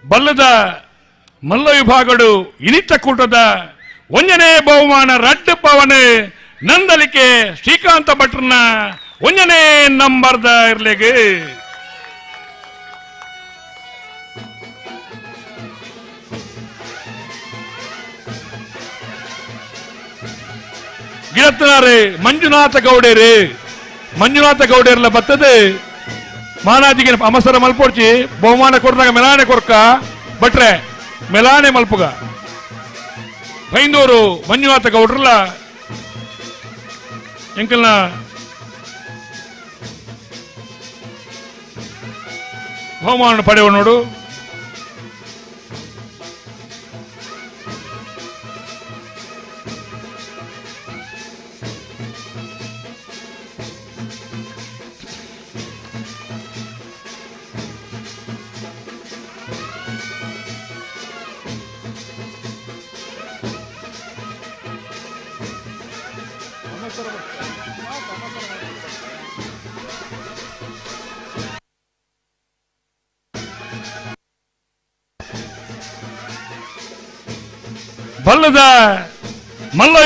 ಬಲ್ಲದ ಮಲ್ಲ ವಿಭಾಗಡು ಇನಿತ ಕೂಟದ ಒಂಜನೇ ಬಹುಮಾನ ರಡ್ಡು ಪವನ್ ನಂದಲಿಕೆ ಶ್ರೀಕಾಂತ ಭಟ್ರನ ಒಂಜನೇ ನಂಬರ್ದ ಇರ್ಲೆಗ್ ಗಿಳತ್ತನಾರೆ ಮಂಜುನಾಥ ಗೌಡೇರ್ಲ ಬತ್ತದು ಮಾನಾಜಿಗೆ ಅಮಸರ ಮಲ್ಪೋಡ್ಚಿ ಬಹುಮಾನ ಕೊಡ್ದಾಗ ಮೆಲಾನೆ ಕೊರ್ಕ ಬಟ್ರೆ ಮೆಲಾನೆ ಮಲ್ಪುಗ ಬೈಂದೂರು ಮಂಜುನಾಥ ಗೌಡ್ರಲ್ಲ ಎಂಕಲ್ನ ಬಹುಮಾನ ಪಡೆಯುವ ನೋಡು. ಬಲ್ಲದ ಮಲ್ಲ